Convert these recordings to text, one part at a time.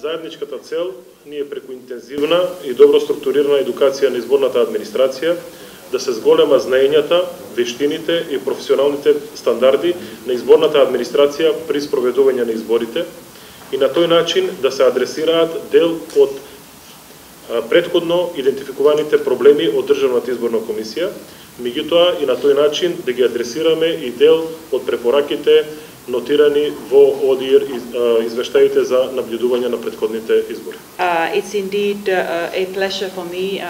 Заедничката цел ние преку интензивна и добро структурирана едукација на изборната администрација да се зголема знаењата, вештините и професионалните стандарди на изборната администрација при спроведување на изборите и на тој начин да се адресираат дел од претходно идентификуваните проблеми од Државната изборна комисија, меѓутоа и на тој начин да ги адресираме и дел од препораките нотирани во ОДИР извештаите за наблюдување на претходните избори. It's indeed a pleasure for me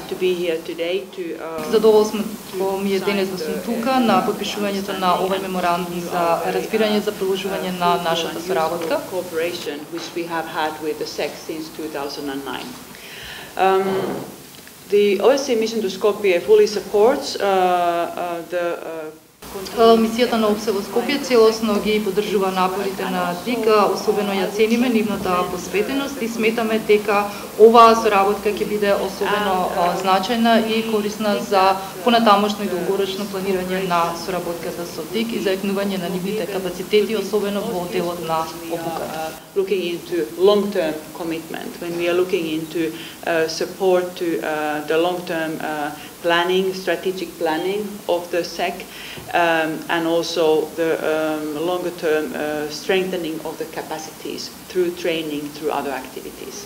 to be here today to Задоволство ми е денес да сум тука на подпишувањето на овој меморандум за разбирање за продолжување на нашата соработка. Cooperation which we have had with the SEC since 2009. The OSCE mission to Skopje fully supports the Мисијата на ОПСЕ во Скопје целосно ги поддржува напорите на ДИК, особено ја цениме нивната посветеност и сметаме дека оваа соработка ќе биде особено значајна и корисна за понатамошно и долгорочно планирање на соработката со ДИК и зајакнување на нивните капацитети, особено во делот на обуката. Looking into long-term commitment, when we are looking into support to the long-term planning, strategic planning of the SEC, and also the longer-term strengthening of the capacities through training, through other activities.